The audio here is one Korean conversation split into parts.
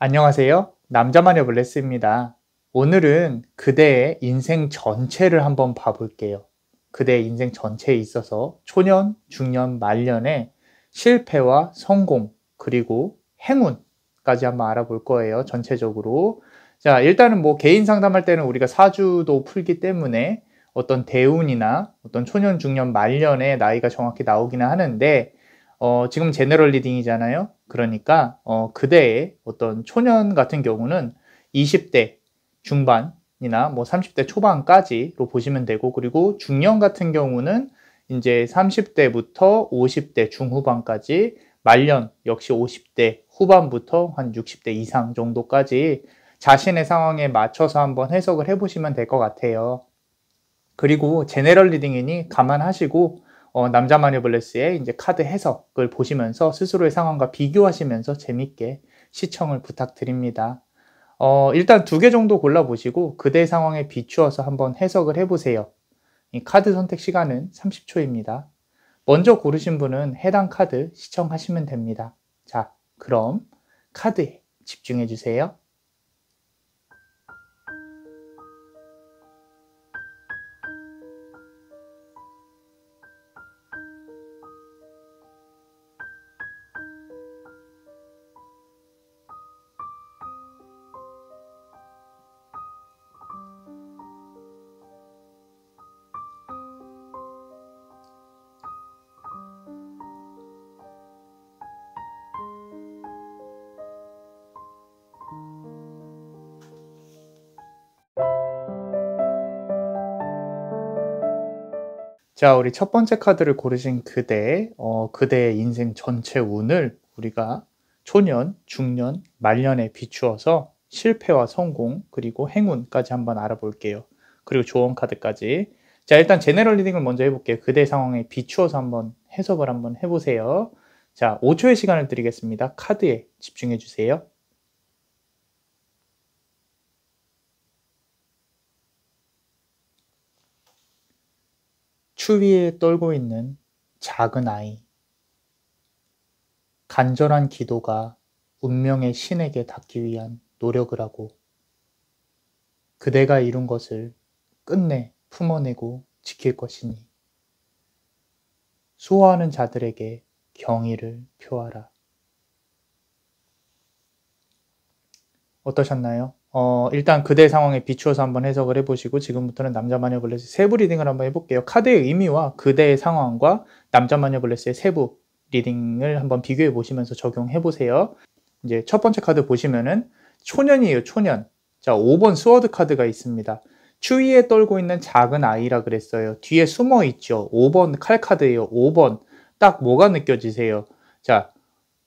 안녕하세요. 남자마녀 블레스입니다. 오늘은 그대의 인생 전체를 한번 봐볼게요. 그대의 인생 전체에 있어서 초년, 중년, 말년의 실패와 성공, 그리고 행운까지 한번 알아볼 거예요. 전체적으로. 자, 일단은 뭐 개인 상담할 때는 우리가 사주도 풀기 때문에 어떤 대운이나 어떤 초년, 중년, 말년의 나이가 정확히 나오기는 하는데 지금 제너럴 리딩이잖아요. 그러니까 그대의 어떤 초년 같은 경우는 20대 중반이나 뭐 30대 초반까지로 보시면 되고, 그리고 중년 같은 경우는 이제 30대부터 50대 중후반까지, 말년 역시 50대 후반부터 한 60대 이상 정도까지 자신의 상황에 맞춰서 한번 해석을 해보시면 될 것 같아요. 그리고 제네럴 리딩이니 감안하시고 남자 마녀블레스의 이제 카드 해석을 보시면서 스스로의 상황과 비교하시면서 재밌게 시청을 부탁드립니다. 일단 2개 정도 골라보시고 그대 상황에 비추어서 한번 해석을 해보세요. 이 카드 선택 시간은 30초입니다. 먼저 고르신 분은 해당 카드 시청하시면 됩니다. 자, 그럼 카드에 집중해 주세요. 자, 우리 첫 번째 카드를 고르신 그대의 인생 전체 운을 우리가 초년, 중년, 말년에 비추어서 실패와 성공, 그리고 행운까지 한번 알아볼게요. 그리고 조언 카드까지. 자, 일단 제네럴 리딩을 먼저 해볼게요. 그대 상황에 비추어서 한번 해석을 한번 해보세요. 자, 5초의 시간을 드리겠습니다. 카드에 집중해 주세요. 추위에 떨고 있는 작은 아이. 간절한 기도가 운명의 신에게 닿기 위한 노력을 하고 그대가 이룬 것을 끝내 품어내고 지킬 것이니 수호하는 자들에게 경의를 표하라. 어떠셨나요? 일단 그대 상황에 비추어서 한번 해석을 해보시고 지금부터는 남자마녀 블레스 세부 리딩을 한번 해볼게요. 카드의 의미와 그대의 상황과 남자마녀 블레스의 세부 리딩을 한번 비교해 보시면서 적용해 보세요. 이제 첫 번째 카드 보시면은 초년이에요. 초년. 자, 5번 스워드 카드가 있습니다. 추위에 떨고 있는 작은 아이라 그랬어요. 뒤에 숨어 있죠. 5번 칼 카드예요. 5번. 딱 뭐가 느껴지세요? 자,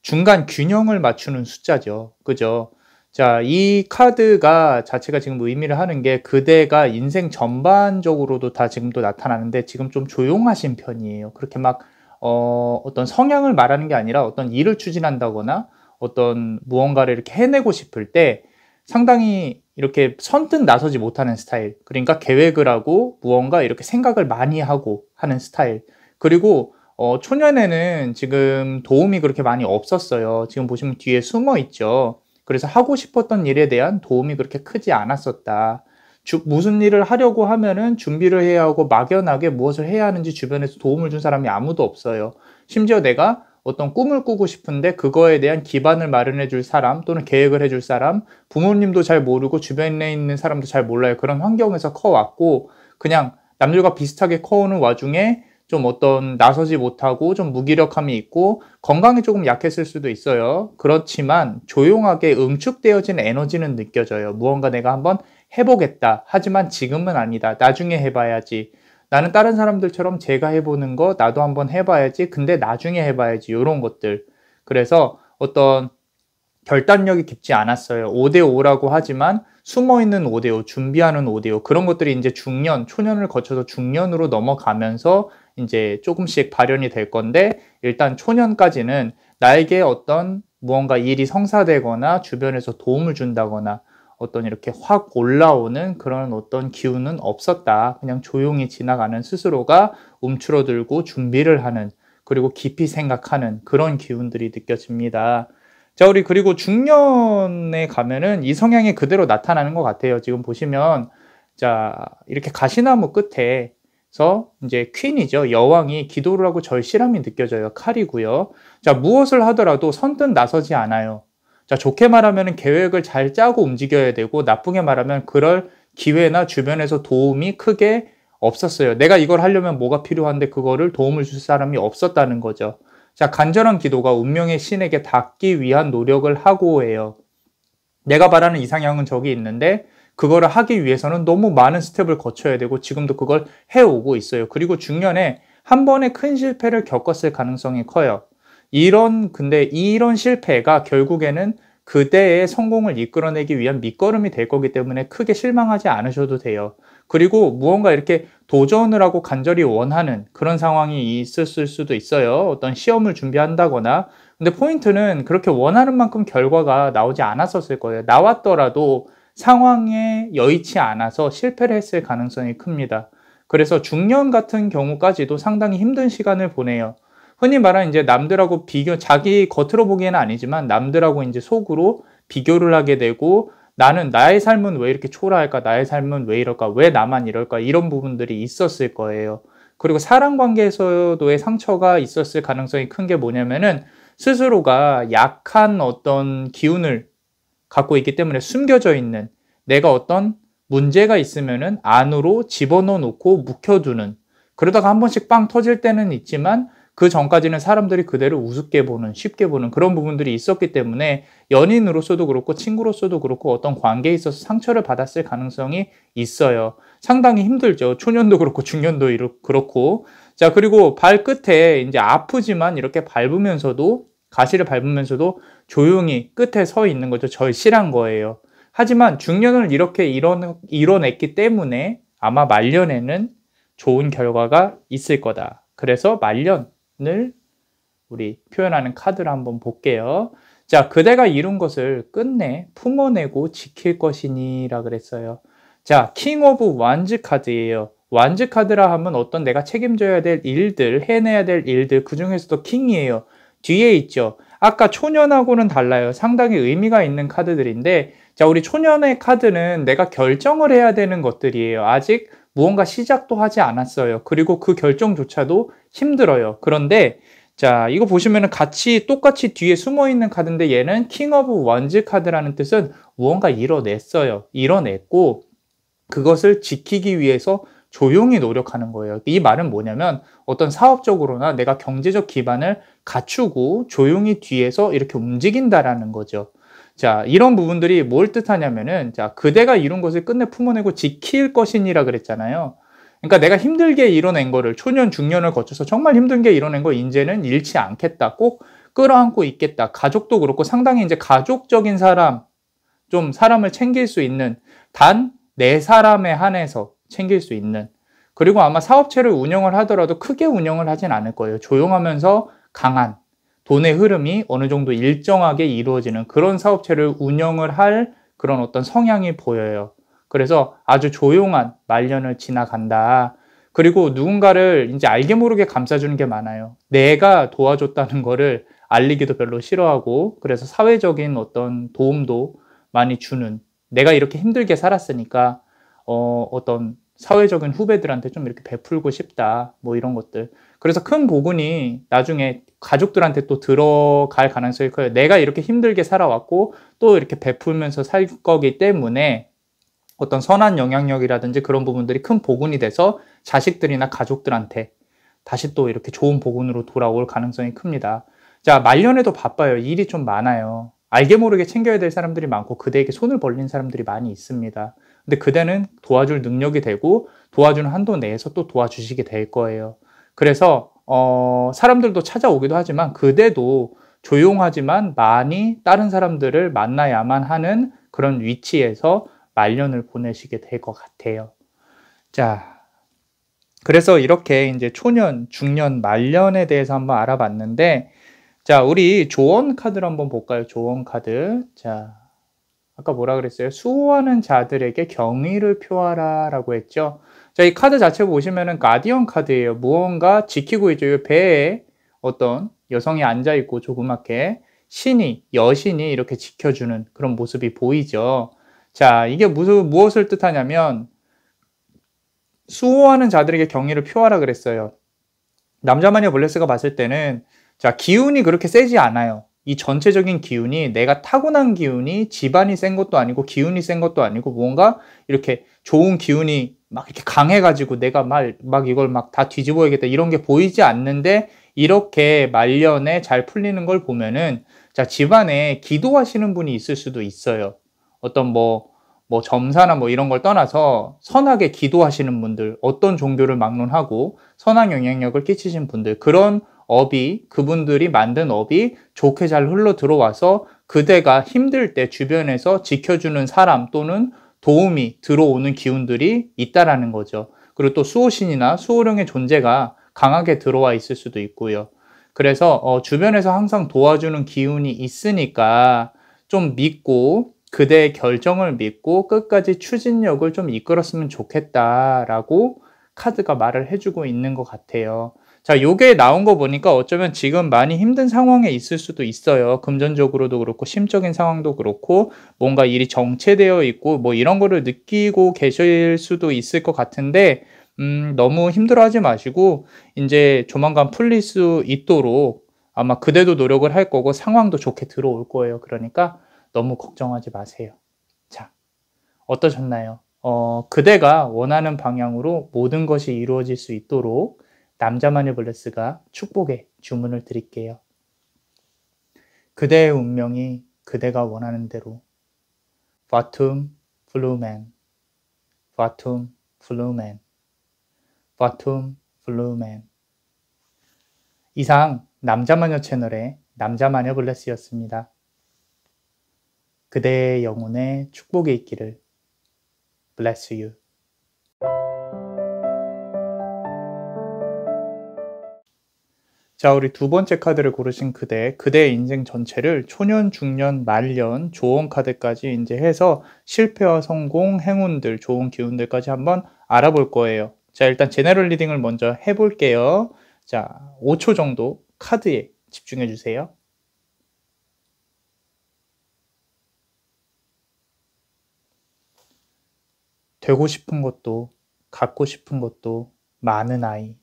중간 균형을 맞추는 숫자죠. 그죠? 자, 이 카드가 자체가 지금 의미를 하는 게 그대가 인생 전반적으로도 다 지금도 나타나는데 지금 좀 조용하신 편이에요. 그렇게 막 어떤 성향을 말하는 게 아니라 어떤 일을 추진한다거나 어떤 무언가를 이렇게 해내고 싶을 때 상당히 이렇게 선뜻 나서지 못하는 스타일. 그러니까 계획을 하고 무언가 이렇게 생각을 많이 하고 하는 스타일. 그리고 초년에는 지금 도움이 그렇게 많이 없었어요. 지금 보시면 뒤에 숨어 있죠. 그래서 하고 싶었던 일에 대한 도움이 그렇게 크지 않았었다. 무슨 일을 하려고 하면은 준비를 해야 하고 막연하게 무엇을 해야 하는지 주변에서 도움을 준 사람이 아무도 없어요. 심지어 내가 어떤 꿈을 꾸고 싶은데 그거에 대한 기반을 마련해 줄 사람 또는 계획을 해줄 사람, 부모님도 잘 모르고 주변에 있는 사람도 잘 몰라요. 그런 환경에서 커왔고 그냥 남들과 비슷하게 커오는 와중에 좀 어떤 나서지 못하고 좀 무기력함이 있고 건강이 조금 약했을 수도 있어요. 그렇지만 조용하게 응축되어진 에너지는 느껴져요. 무언가 내가 한번 해보겠다. 하지만 지금은 아니다. 나중에 해봐야지. 나는 다른 사람들처럼 제가 해보는 거 나도 한번 해봐야지. 근데 나중에 해봐야지. 이런 것들. 그래서 어떤 결단력이 깊지 않았어요. 5대5라고 하지만 숨어있는 5대5, 준비하는 5대5 그런 것들이 이제 중년, 초년을 거쳐서 중년으로 넘어가면서 이제 조금씩 발현이 될 건데 일단 초년까지는 나에게 어떤 무언가 일이 성사되거나 주변에서 도움을 준다거나 어떤 이렇게 확 올라오는 그런 어떤 기운은 없었다. 그냥 조용히 지나가는 스스로가 움츠러들고 준비를 하는 그리고 깊이 생각하는 그런 기운들이 느껴집니다. 자, 우리 그리고 중년에 가면은 이 성향이 그대로 나타나는 것 같아요. 지금 보시면, 자, 이렇게 가시나무 끝에서 이제 퀸이죠. 여왕이 기도를 하고 절실함이 느껴져요. 칼이고요. 자, 무엇을 하더라도 선뜻 나서지 않아요. 자, 좋게 말하면 계획을 잘 짜고 움직여야 되고, 나쁘게 말하면 그럴 기회나 주변에서 도움이 크게 없었어요. 내가 이걸 하려면 뭐가 필요한데 그거를 도움을 줄 사람이 없었다는 거죠. 자, 간절한 기도가 운명의 신에게 닿기 위한 노력을 하고 해요. 내가 바라는 이상향은 저기 있는데 그거를 하기 위해서는 너무 많은 스텝을 거쳐야 되고 지금도 그걸 해오고 있어요. 그리고 중년에 한 번의 큰 실패를 겪었을 가능성이 커요. 근데 이런 실패가 결국에는 그대의 성공을 이끌어내기 위한 밑거름이 될 거기 때문에 크게 실망하지 않으셔도 돼요. 그리고 무언가 이렇게 도전을 하고 간절히 원하는 그런 상황이 있었을 수도 있어요. 어떤 시험을 준비한다거나. 근데 포인트는 그렇게 원하는 만큼 결과가 나오지 않았었을 거예요. 나왔더라도 상황에 여의치 않아서 실패를 했을 가능성이 큽니다. 그래서 중년 같은 경우까지도 상당히 힘든 시간을 보내요. 흔히 말하는 이제 남들하고 자기 겉으로 보기에는 아니지만 남들하고 이제 속으로 비교를 하게 되고 나는 나의 삶은 왜 이렇게 초라할까? 나의 삶은 왜 이럴까? 왜 나만 이럴까? 이런 부분들이 있었을 거예요. 그리고 사람 관계에서도의 상처가 있었을 가능성이 큰 게 뭐냐면은 스스로가 약한 어떤 기운을 갖고 있기 때문에 숨겨져 있는 내가 어떤 문제가 있으면은 안으로 집어넣어 놓고 묵혀두는 그러다가 한 번씩 빵 터질 때는 있지만 그 전까지는 사람들이 그대로 우습게 보는, 쉽게 보는 그런 부분들이 있었기 때문에 연인으로서도 그렇고 친구로서도 그렇고 어떤 관계에 있어서 상처를 받았을 가능성이 있어요. 상당히 힘들죠. 초년도 그렇고 중년도 그렇고. 자, 그리고 발끝에 이제 아프지만 이렇게 가시를 밟으면서도 조용히 끝에 서 있는 거죠. 절실한 거예요. 하지만 중년을 이렇게 이뤄냈기 때문에 아마 말년에는 좋은 결과가 있을 거다. 그래서 말년을 우리 표현하는 카드를 한번 볼게요. 자, 그대가 이룬 것을 끝내 품어내고 지킬 것이니라 그랬어요. 자, 킹 오브 완즈 카드예요. 완즈 카드라 하면 어떤 내가 책임져야 될 일들, 해내야 될 일들, 그 중에서도 킹이에요. 뒤에 있죠. 아까 초년하고는 달라요. 상당히 의미가 있는 카드들인데, 자, 우리 초년의 카드는 내가 결정을 해야 되는 것들이에요. 아직 무언가 시작도 하지 않았어요. 그리고 그 결정조차도 힘들어요. 그런데 자, 이거 보시면은 똑같이 뒤에 숨어 있는 카드인데 얘는 킹 오브 원즈 카드라는 뜻은 무언가 이뤄냈고 그것을 지키기 위해서 조용히 노력하는 거예요. 이 말은 뭐냐면 어떤 사업적으로나 내가 경제적 기반을 갖추고 조용히 뒤에서 이렇게 움직인다라는 거죠. 자, 이런 부분들이 뭘 뜻하냐면은 자, 그대가 이룬 것을 끝내 품어내고 지킬 것이니라 그랬잖아요. 그러니까 내가 힘들게 이뤄낸 거를 초년, 중년을 거쳐서 정말 힘들게 이뤄낸 거 이제는 잃지 않겠다. 꼭 끌어안고 있겠다. 가족도 그렇고 상당히 이제 가족적인 좀 사람을 챙길 수 있는 단 내 사람에 한해서 챙길 수 있는 그리고 아마 사업체를 운영을 하더라도 크게 운영을 하진 않을 거예요. 조용하면서 강한 돈의 흐름이 어느 정도 일정하게 이루어지는 그런 사업체를 운영을 할 그런 어떤 성향이 보여요. 그래서 아주 조용한 말년을 지나간다. 그리고 누군가를 이제 알게 모르게 감싸주는 게 많아요. 내가 도와줬다는 거를 알리기도 별로 싫어하고 그래서 사회적인 어떤 도움도 많이 주는 내가 이렇게 힘들게 살았으니까 어떤 사회적인 후배들한테 좀 이렇게 베풀고 싶다. 뭐 이런 것들. 그래서 큰 복운이 나중에 가족들한테 또 들어갈 가능성이 커요. 내가 이렇게 힘들게 살아왔고 또 이렇게 베풀면서 살 거기 때문에 어떤 선한 영향력이라든지 그런 부분들이 큰 복운이 돼서 자식들이나 가족들한테 다시 또 이렇게 좋은 복운으로 돌아올 가능성이 큽니다. 자, 말년에도 바빠요. 일이 좀 많아요. 알게 모르게 챙겨야 될 사람들이 많고 그대에게 손을 벌린 사람들이 많이 있습니다. 근데 그대는 도와줄 능력이 되고 도와주는 한도 내에서 또 도와주시게 될 거예요. 그래서 사람들도 찾아오기도 하지만 그대도 조용하지만 많이 다른 사람들을 만나야만 하는 그런 위치에서 말년을 보내시게 될 것 같아요. 자, 그래서 이렇게 이제 초년, 중년, 말년에 대해서 한번 알아봤는데 자, 우리 조언 카드를 한번 볼까요? 조언 카드. 자, 아까 뭐라 그랬어요? 수호하는 자들에게 경의를 표하라 라고 했죠. 자, 이 카드 자체 보시면은 가디언 카드예요. 무언가 지키고 있죠. 이 배에 어떤 여성이 앉아있고 조그맣게 여신이 이렇게 지켜주는 그런 모습이 보이죠. 자, 이게 무엇을 뜻하냐면 수호하는 자들에게 경의를 표하라 그랬어요. 남자마녀 블레스가 봤을 때는 자, 기운이 그렇게 세지 않아요. 이 전체적인 기운이 내가 타고난 기운이 집안이 센 것도 아니고 기운이 센 것도 아니고 뭔가 이렇게 좋은 기운이 막 이렇게 강해가지고 내가 막 이걸 막 다 뒤집어야겠다 이런 게 보이지 않는데 이렇게 말년에 잘 풀리는 걸 보면은 자, 집안에 기도하시는 분이 있을 수도 있어요. 어떤 뭐 점사나 뭐 이런 걸 떠나서 선하게 기도하시는 분들, 어떤 종교를 막론하고 선한 영향력을 끼치신 분들, 그런 그분들이 만든 업이 좋게 잘 흘러 들어와서 그대가 힘들 때 주변에서 지켜주는 사람 또는 도움이 들어오는 기운들이 있다라는 거죠. 그리고 또 수호신이나 수호령의 존재가 강하게 들어와 있을 수도 있고요. 그래서 주변에서 항상 도와주는 기운이 있으니까 좀 믿고 그대의 결정을 믿고 끝까지 추진력을 좀 이끌었으면 좋겠다라고 카드가 말을 해주고 있는 것 같아요. 자, 요게 나온 거 보니까 어쩌면 지금 많이 힘든 상황에 있을 수도 있어요. 금전적으로도 그렇고 심적인 상황도 그렇고 뭔가 일이 정체되어 있고 뭐 이런 거를 느끼고 계실 수도 있을 것 같은데 너무 힘들어하지 마시고 이제 조만간 풀릴 수 있도록 아마 그대도 노력을 할 거고 상황도 좋게 들어올 거예요. 그러니까 너무 걱정하지 마세요. 자, 어떠셨나요? 그대가 원하는 방향으로 모든 것이 이루어질 수 있도록 남자마녀 블레스가 축복의 주문을 드릴게요. 그대의 운명이 그대가 원하는 대로 바툼 플루멘 바툼 플루멘 바툼 플루멘. 이상 남자마녀 채널의 남자마녀 블레스였습니다. 그대의 영혼에 축복이 있기를. Bless you. 자, 우리 두 번째 카드를 고르신 그대의 인생 전체를 초년, 중년, 말년, 조언 카드까지 이제 해서 실패와 성공, 행운들, 좋은 기운들까지 한번 알아볼 거예요. 자, 일단 제너럴 리딩을 먼저 해볼게요. 자, 5초 정도 카드에 집중해 주세요. 되고 싶은 것도, 갖고 싶은 것도 많은 아이.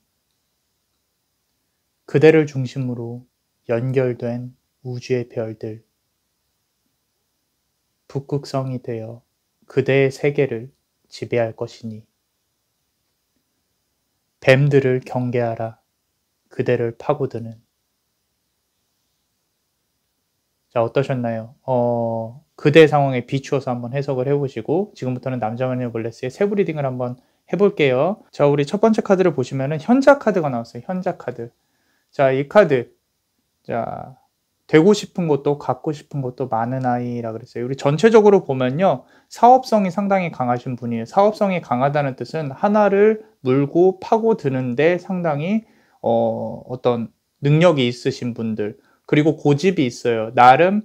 그대를 중심으로 연결된 우주의 별들. 북극성이 되어 그대의 세계를 지배할 것이니. 뱀들을 경계하라. 그대를 파고드는. 자, 어떠셨나요? 그대 상황에 비추어서 한번 해석을 해보시고 지금부터는 남자마녀 블레스의 세부 리딩을 한번 해볼게요. 자, 우리 첫 번째 카드를 보시면은 현자 카드가 나왔어요. 현자 카드. 자, 이 카드. 자, 되고 싶은 것도 갖고 싶은 것도 많은 아이라 그랬어요. 우리 전체적으로 보면요. 사업성이 상당히 강하신 분이에요. 사업성이 강하다는 뜻은 하나를 물고 파고드는데 상당히 어떤 능력이 있으신 분들. 그리고 고집이 있어요. 나름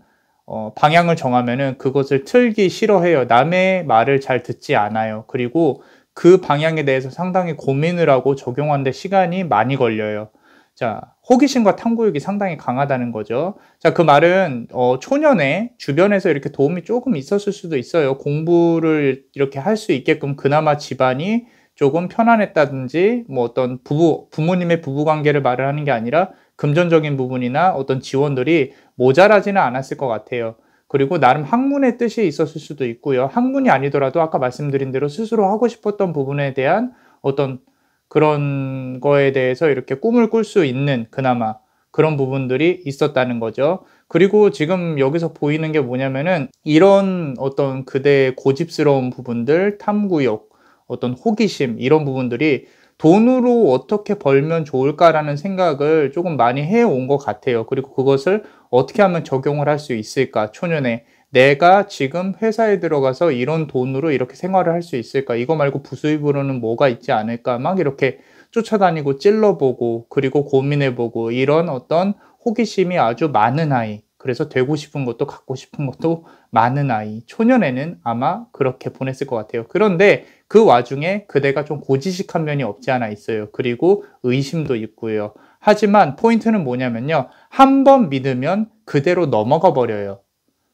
방향을 정하면은 그것을 틀기 싫어해요. 남의 말을 잘 듣지 않아요. 그리고 그 방향에 대해서 상당히 고민을 하고 적용하는데 시간이 많이 걸려요. 자, 호기심과 탐구욕이 상당히 강하다는 거죠. 자, 그 말은 초년에 주변에서 이렇게 도움이 조금 있었을 수도 있어요. 공부를 이렇게 할 수 있게끔 그나마 집안이 조금 편안했다든지 뭐 어떤 부모님의 부부관계를 말을 하는 게 아니라 금전적인 부분이나 어떤 지원들이 모자라지는 않았을 것 같아요. 그리고 나름 학문의 뜻이 있었을 수도 있고요. 학문이 아니더라도 아까 말씀드린 대로 스스로 하고 싶었던 부분에 대한 어떤 그런 거에 대해서 이렇게 꿈을 꿀 수 있는 그나마 그런 부분들이 있었다는 거죠. 그리고 지금 여기서 보이는 게 뭐냐면은 이런 어떤 그대의 고집스러운 부분들, 탐구욕, 어떤 호기심 이런 부분들이 돈으로 어떻게 벌면 좋을까라는 생각을 조금 많이 해온 것 같아요. 그리고 그것을 어떻게 하면 적용을 할 수 있을까? 초년에 내가 지금 회사에 들어가서 이런 돈으로 이렇게 생활을 할 수 있을까? 이거 말고 부수입으로는 뭐가 있지 않을까? 막 이렇게 쫓아다니고 찔러보고 그리고 고민해보고 이런 어떤 호기심이 아주 많은 아이. 그래서 되고 싶은 것도 갖고 싶은 것도 많은 아이. 초년에는 아마 그렇게 보냈을 것 같아요. 그런데 그 와중에 그대가 좀 고지식한 면이 없지 않아 있어요. 그리고 의심도 있고요. 하지만 포인트는 뭐냐면요. 한 번 믿으면 그대로 넘어가 버려요.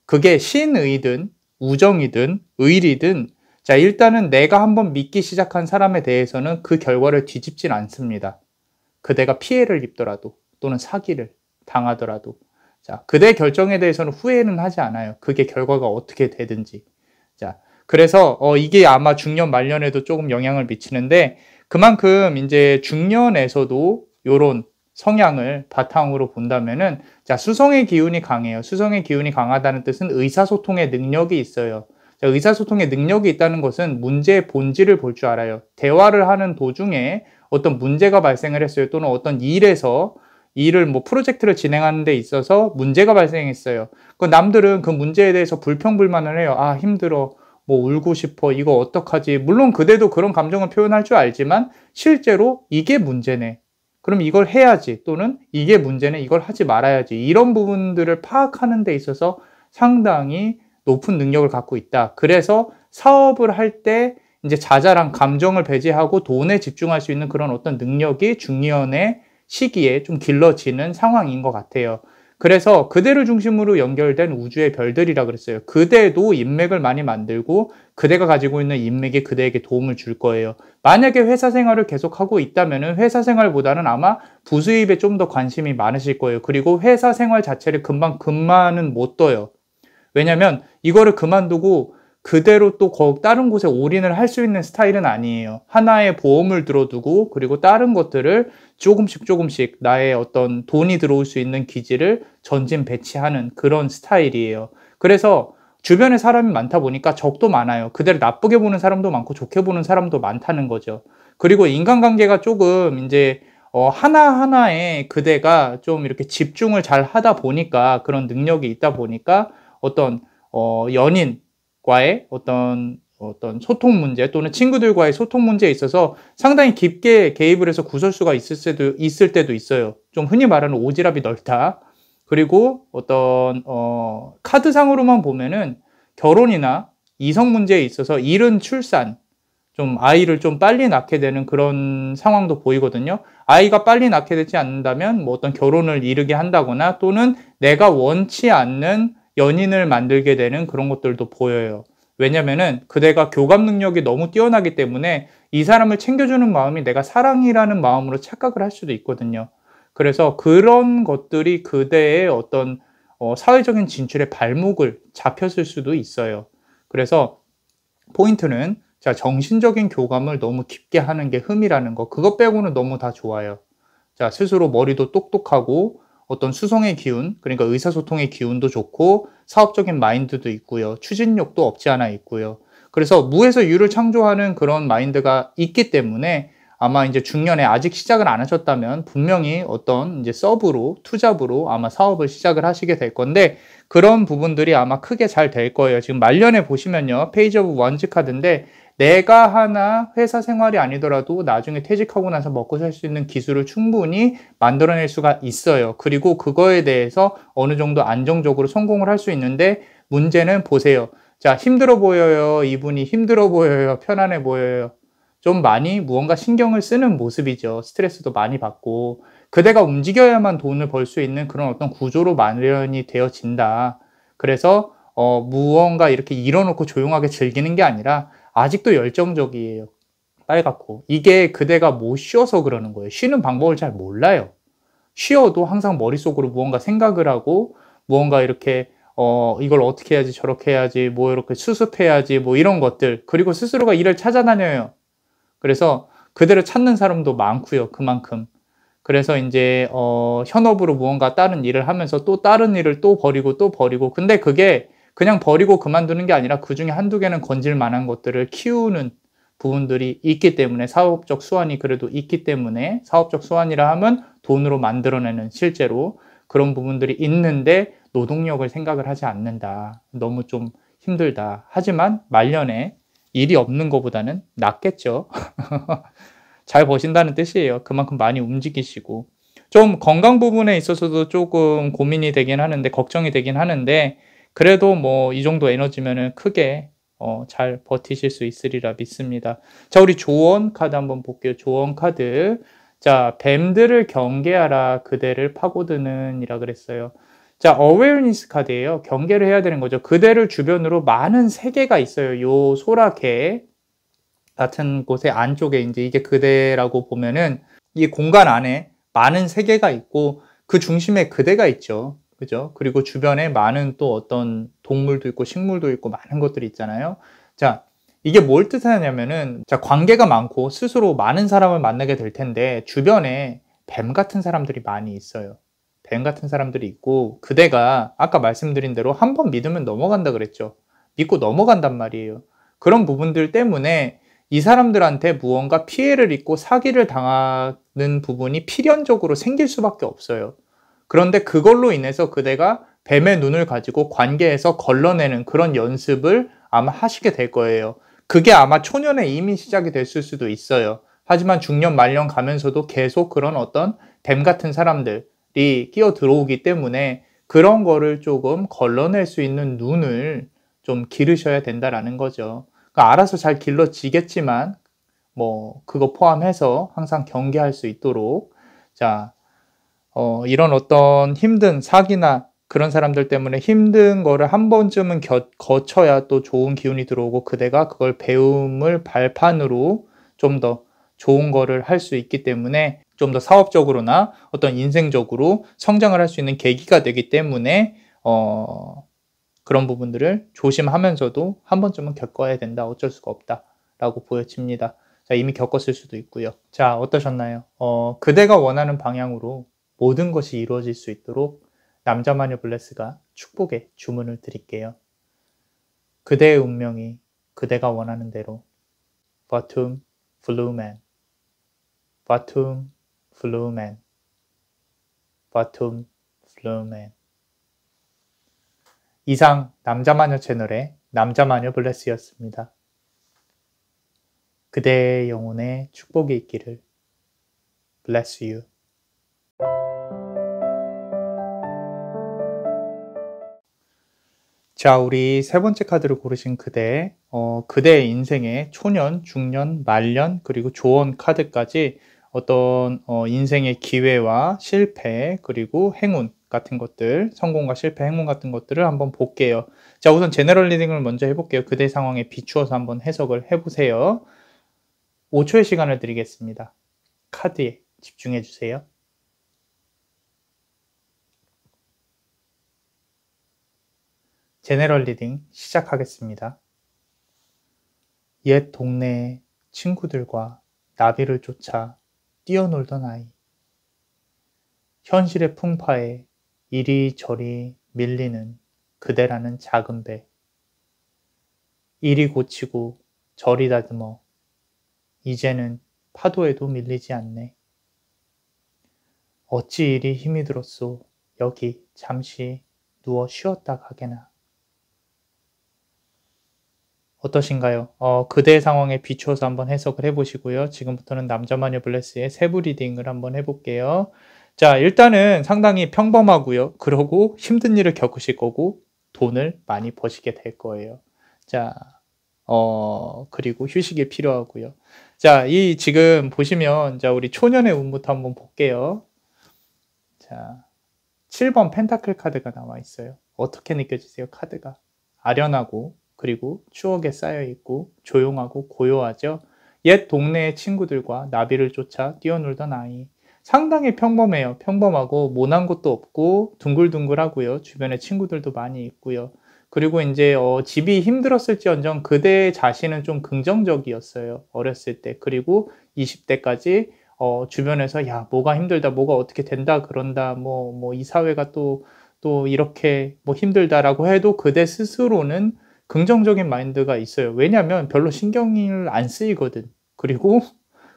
그게 신의든 우정이든 의리든 자, 일단은 내가 한번 믿기 시작한 사람에 대해서는 그 결과를 뒤집진 않습니다. 그대가 피해를 입더라도 또는 사기를 당하더라도 자, 그대 결정에 대해서는 후회는 하지 않아요. 그게 결과가 어떻게 되든지. 자, 그래서 이게 아마 중년 말년에도 조금 영향을 미치는데 그만큼 이제 중년에서도 요런 성향을 바탕으로 본다면은 자, 수성의 기운이 강해요. 수성의 기운이 강하다는 뜻은 의사소통의 능력이 있어요. 자, 의사소통의 능력이 있다는 것은 문제의 본질을 볼 줄 알아요. 대화를 하는 도중에 어떤 문제가 발생을 했어요. 또는 어떤 일에서 일을 뭐 프로젝트를 진행하는 데 있어서 문제가 발생했어요. 그 남들은 그 문제에 대해서 불평불만을 해요. 아, 힘들어. 뭐 울고 싶어. 이거 어떡하지? 물론 그대도 그런 감정을 표현할 줄 알지만 실제로 이게 문제네. 그럼 이걸 해야지. 또는 이게 문제네. 이걸 하지 말아야지. 이런 부분들을 파악하는 데 있어서 상당히 높은 능력을 갖고 있다. 그래서 사업을 할 때 이제 자잘한 감정을 배제하고 돈에 집중할 수 있는 그런 어떤 능력이 중년의 시기에 좀 길러지는 상황인 것 같아요. 그래서 그대를 중심으로 연결된 우주의 별들이라 그랬어요. 그대도 인맥을 많이 만들고 그대가 가지고 있는 인맥이 그대에게 도움을 줄 거예요. 만약에 회사 생활을 계속하고 있다면 회사 생활보다는 아마 부수입에 좀 더 관심이 많으실 거예요. 그리고 회사 생활 자체를 금방 그만은 못 둬요. 왜냐면 이거를 그만두고 그대로 또 다른 곳에 올인을 할 수 있는 스타일은 아니에요. 하나의 보험을 들어두고 그리고 다른 것들을 조금씩 나의 어떤 돈이 들어올 수 있는 기지를 전진 배치하는 그런 스타일이에요. 그래서 주변에 사람이 많다 보니까 적도 많아요. 그대를 나쁘게 보는 사람도 많고 좋게 보는 사람도 많다는 거죠. 그리고 인간관계가 조금 이제 하나하나에 그대가 좀 이렇게 집중을 잘 하다 보니까 그런 능력이 있다 보니까 어떤 연인과의 어떤 소통 문제 또는 친구들과의 소통 문제에 있어서 상당히 깊게 개입을 해서 구설수가 있을 때도 있어요. 좀 흔히 말하는 오지랖이 넓다. 그리고 어떤 카드상으로만 보면은 결혼이나 이성 문제에 있어서 이른 출산, 좀 아이를 좀 빨리 낳게 되는 그런 상황도 보이거든요. 아이가 빨리 낳게 되지 않는다면 뭐 어떤 결혼을 이르게 한다거나 또는 내가 원치 않는 연인을 만들게 되는 그런 것들도 보여요. 왜냐면은 그대가 교감 능력이 너무 뛰어나기 때문에 이 사람을 챙겨주는 마음이 내가 사랑이라는 마음으로 착각을 할 수도 있거든요. 그래서 그런 것들이 그대의 어떤 사회적인 진출의 발목을 잡혔을 수도 있어요. 그래서 포인트는 자, 정신적인 교감을 너무 깊게 하는 게 흠이라는 거. 그것 빼고는 너무 다 좋아요. 자, 스스로 머리도 똑똑하고 어떤 수성의 기운, 그러니까 의사소통의 기운도 좋고 사업적인 마인드도 있고요. 추진력도 없지 않아 있고요. 그래서 무에서 유를 창조하는 그런 마인드가 있기 때문에 아마 이제 중년에 아직 시작을 안 하셨다면 분명히 어떤 이제 서브로, 투잡으로 아마 사업을 시작을 하시게 될 건데 그런 부분들이 아마 크게 잘 될 거예요. 지금 말년에 보시면요. 페이지 오브 원즈 카드인데 내가 하나 회사 생활이 아니더라도 나중에 퇴직하고 나서 먹고 살 수 있는 기술을 충분히 만들어낼 수가 있어요. 그리고 그거에 대해서 어느 정도 안정적으로 성공을 할 수 있는데 문제는 보세요. 자, 힘들어 보여요. 이분이 힘들어 보여요. 편안해 보여요. 좀 많이 무언가 신경을 쓰는 모습이죠. 스트레스도 많이 받고 그대가 움직여야만 돈을 벌 수 있는 그런 어떤 구조로 마련이 되어진다. 그래서 무언가 이렇게 일어놓고 조용하게 즐기는 게 아니라 아직도 열정적이에요. 빨갛고. 이게 그대가 못 쉬어서 그러는 거예요. 쉬는 방법을 잘 몰라요. 쉬어도 항상 머릿속으로 무언가 생각을 하고 무언가 이렇게 이걸 어떻게 해야지 저렇게 해야지 뭐 이렇게 수습해야지 뭐 이런 것들 그리고 스스로가 일을 찾아다녀요. 그래서 그대를 찾는 사람도 많고요. 그만큼. 그래서 이제 현업으로 무언가 다른 일을 하면서 또 다른 일을 또 버리고 근데 그게 그냥 버리고 그만두는 게 아니라 그중에 한두 개는 건질 만한 것들을 키우는 부분들이 있기 때문에 사업적 수완이 그래도 있기 때문에 사업적 수완이라 하면 돈으로 만들어내는 실제로 그런 부분들이 있는데 노동력을 생각을 하지 않는다. 너무 좀 힘들다. 하지만 말년에 일이 없는 것보다는 낫겠죠. 잘 버신다는 뜻이에요. 그만큼 많이 움직이시고 좀 건강 부분에 있어서도 조금 고민이 되긴 하는데 걱정이 되긴 하는데 그래도 뭐 이 정도 에너지면은 크게 잘 버티실 수 있으리라 믿습니다. 자, 우리 조언 카드 한번 볼게요. 조언 카드. 자, 뱀들을 경계하라 그대를 파고드는 이라 그랬어요. 자, 어웨어니스 카드예요. 경계를 해야 되는 거죠. 그대를 주변으로 많은 세계가 있어요. 요 소라개 같은 곳의 안쪽에 이제 이게 그대라고 보면은 이 공간 안에 많은 세계가 있고 그 중심에 그대가 있죠. 그죠? 그리고 주변에 많은 또 어떤 동물도 있고 식물도 있고 많은 것들이 있잖아요. 자, 이게 뭘 뜻하냐면은 자, 관계가 많고 스스로 많은 사람을 만나게 될 텐데 주변에 뱀 같은 사람들이 많이 있어요. 뱀 같은 사람들이 있고 그대가 아까 말씀드린 대로 한 번 믿으면 넘어간다 그랬죠. 믿고 넘어간단 말이에요. 그런 부분들 때문에 이 사람들한테 무언가 피해를 입고 사기를 당하는 부분이 필연적으로 생길 수밖에 없어요. 그런데 그걸로 인해서 그대가 뱀의 눈을 가지고 관계에서 걸러내는 그런 연습을 아마 하시게 될 거예요. 그게 아마 초년에 이미 시작이 됐을 수도 있어요. 하지만 중년 말년 가면서도 계속 그런 어떤 뱀 같은 사람들이 끼어 들어오기 때문에 그런 거를 조금 걸러낼 수 있는 눈을 좀 기르셔야 된다라는 거죠. 그러니까 알아서 잘 길러지겠지만 뭐 그거 포함해서 항상 경계할 수 있도록 자, 이런 어떤 힘든 사기나 그런 사람들 때문에 힘든 거를 한 번쯤은 거쳐야 또 좋은 기운이 들어오고 그대가 그걸 배움을 발판으로 좀 더 좋은 거를 할 수 있기 때문에 좀 더 사업적으로나 어떤 인생적으로 성장을 할 수 있는 계기가 되기 때문에 그런 부분들을 조심하면서도 한 번쯤은 겪어야 된다. 어쩔 수가 없다라고 보여집니다. 자, 이미 겪었을 수도 있고요. 자, 어떠셨나요? 그대가 원하는 방향으로 모든 것이 이루어질 수 있도록 남자마녀 블레스가 축복의 주문을 드릴게요. 그대의 운명이 그대가 원하는 대로 바툼 플루맨 바툼 플루맨 바툼 플루맨 이상 남자마녀 채널의 남자마녀 블레스였습니다. 그대의 영혼에 축복이 있기를. Bless you. 자, 우리 세 번째 카드를 고르신 그대, 그대의 인생의 초년, 중년, 말년, 그리고 조언 카드까지 어떤 인생의 기회와 실패, 그리고 행운 같은 것들, 성공과 실패, 행운 같은 것들을 한번 볼게요. 자, 우선 제너럴 리딩을 먼저 해볼게요. 그대 상황에 비추어서 한번 해석을 해보세요. 5초의 시간을 드리겠습니다. 카드에 집중해 주세요. 제너럴 리딩 시작하겠습니다. 옛 동네의 친구들과 나비를 쫓아 뛰어놀던 아이. 현실의 풍파에 이리저리 밀리는 그대라는 작은 배. 이리 고치고 저리 다듬어 이제는 파도에도 밀리지 않네. 어찌 이리 힘이 들었소. 여기 잠시 누워 쉬었다 가게나. 어떠신가요? 그대의 상황에 비추어서 한번 해석을 해보시고요. 지금부터는 남자마녀 블레스의 세부 리딩을 한번 해볼게요. 자, 일단은 상당히 평범하고요. 그러고 힘든 일을 겪으실 거고 돈을 많이 버시게 될 거예요. 자, 그리고 휴식이 필요하고요. 자, 이 지금 보시면 자, 우리 초년의 운부터 한번 볼게요. 자, 7번 펜타클 카드가 나와 있어요. 어떻게 느껴지세요? 카드가 아련하고 그리고 추억에 쌓여있고 조용하고 고요하죠. 옛 동네의 친구들과 나비를 쫓아 뛰어놀던 아이. 상당히 평범해요. 평범하고 모난 것도 없고 둥글둥글하고요. 주변에 친구들도 많이 있고요. 그리고 이제 집이 힘들었을지언정 그대 자신은 좀 긍정적이었어요. 어렸을 때. 그리고 20대까지 주변에서 야, 뭐가 힘들다, 뭐가 어떻게 된다, 그런다, 뭐 이 사회가 또 이렇게 뭐 힘들다라고 해도 그대 스스로는 긍정적인 마인드가 있어요. 왜냐하면 별로 신경을 안 쓰이거든. 그리고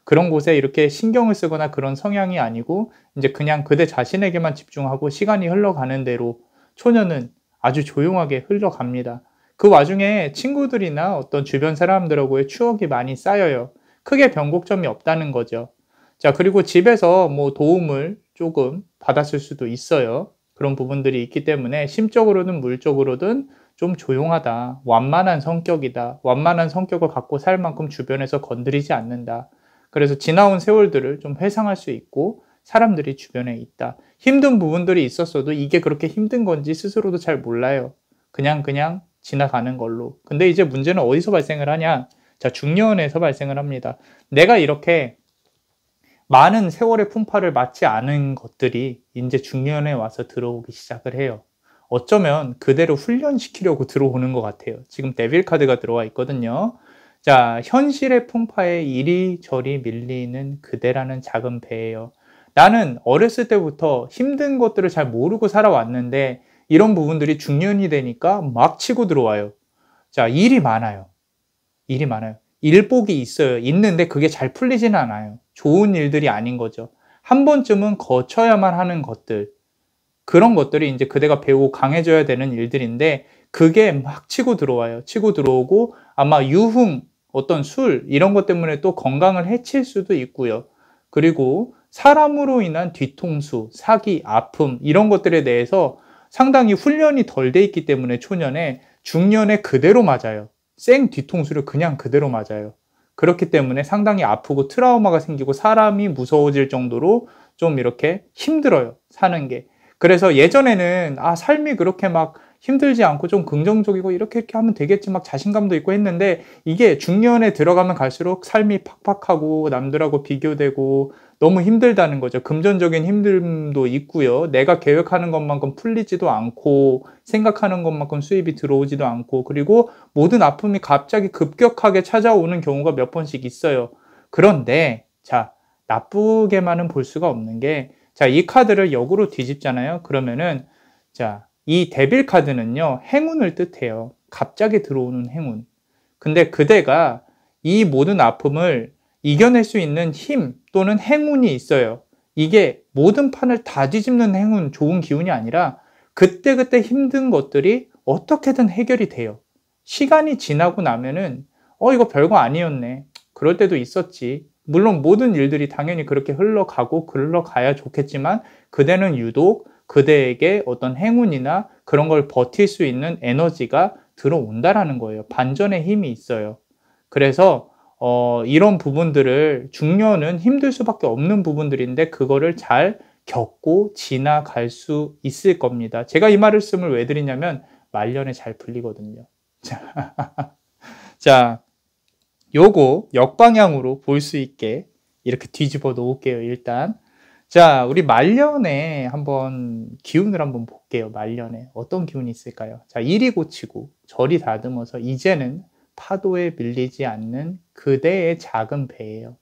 그런 곳에 이렇게 신경을 쓰거나 그런 성향이 아니고 이제 그냥 그대 자신에게만 집중하고 시간이 흘러가는 대로 초년은 아주 조용하게 흘러갑니다. 그 와중에 친구들이나 어떤 주변 사람들하고의 추억이 많이 쌓여요. 크게 변곡점이 없다는 거죠. 자, 그리고 집에서 뭐 도움을 조금 받았을 수도 있어요. 그런 부분들이 있기 때문에 심적으로든 물적으로든 좀 조용하다. 완만한 성격이다. 완만한 성격을 갖고 살 만큼 주변에서 건드리지 않는다. 그래서 지나온 세월들을 좀 회상할 수 있고 사람들이 주변에 있다. 힘든 부분들이 있었어도 이게 그렇게 힘든 건지 스스로도 잘 몰라요. 그냥 지나가는 걸로. 근데 이제 문제는 어디서 발생을 하냐? 자, 중년에서 발생을 합니다. 내가 이렇게 많은 세월의 풍파를 맞지 않은 것들이 이제 중년에 와서 들어오기 시작을 해요. 어쩌면 그대로 훈련시키려고 들어오는 것 같아요. 지금 데빌 카드가 들어와 있거든요. 자, 현실의 풍파에 이리저리 밀리는 그대라는 작은 배예요. 나는 어렸을 때부터 힘든 것들을 잘 모르고 살아왔는데 이런 부분들이 중년이 되니까 막 치고 들어와요. 자, 일이 많아요. 일이 많아요. 일복이 있어요. 있는데 그게 잘 풀리지는 않아요. 좋은 일들이 아닌 거죠. 한 번쯤은 거쳐야만 하는 것들. 그런 것들이 이제 그대가 배우고 강해져야 되는 일들인데 그게 막 치고 들어와요. 치고 들어오고 아마 유흥, 어떤 술 이런 것 때문에 또 건강을 해칠 수도 있고요. 그리고 사람으로 인한 뒤통수, 사기, 아픔 이런 것들에 대해서 상당히 훈련이 덜 돼 있기 때문에 초년에 중년에 그대로 맞아요. 생 뒤통수를 그냥 그대로 맞아요. 그렇기 때문에 상당히 아프고 트라우마가 생기고 사람이 무서워질 정도로 좀 이렇게 힘들어요. 사는 게. 그래서 예전에는 삶이 그렇게 막 힘들지 않고 좀 긍정적이고 이렇게 하면 되겠지 막 자신감도 있고 했는데 이게 중년에 들어가면 갈수록 삶이 팍팍하고 남들하고 비교되고 너무 힘들다는 거죠. 금전적인 힘듦도 있고요. 내가 계획하는 것만큼 풀리지도 않고 생각하는 것만큼 수입이 들어오지도 않고 그리고 모든 아픔이 갑자기 급격하게 찾아오는 경우가 몇 번씩 있어요. 그런데 자, 나쁘게만은 볼 수가 없는 게 자, 이 카드를 역으로 뒤집잖아요. 그러면은 자, 이 데빌 카드는요. 행운을 뜻해요. 갑자기 들어오는 행운. 근데 그대가 이 모든 아픔을 이겨낼 수 있는 힘 또는 행운이 있어요. 이게 모든 판을 다 뒤집는 행운, 좋은 기운이 아니라 그때그때 힘든 것들이 어떻게든 해결이 돼요. 시간이 지나고 나면은 이거 별거 아니었네. 그럴 때도 있었지. 물론 모든 일들이 당연히 그렇게 흘러가고 흘러가야 좋겠지만 그대는 유독 그대에게 어떤 행운이나 그런 걸 버틸 수 있는 에너지가 들어온다라는 거예요. 반전의 힘이 있어요. 그래서 이런 부분들을 중년은 힘들 수밖에 없는 부분들인데 그거를 잘 겪고 지나갈 수 있을 겁니다. 제가 이 말씀을 왜 드리냐면 말년에 잘 풀리거든요. 자, 요거 역방향으로 볼 수 있게 이렇게 뒤집어 놓을게요. 일단 자, 우리 말년에 한번 기운을 한번 볼게요. 말년에 어떤 기운이 있을까요? 자, 이리 고치고 저리 다듬어서 이제는 파도에 밀리지 않는 그대의 작은 배예요.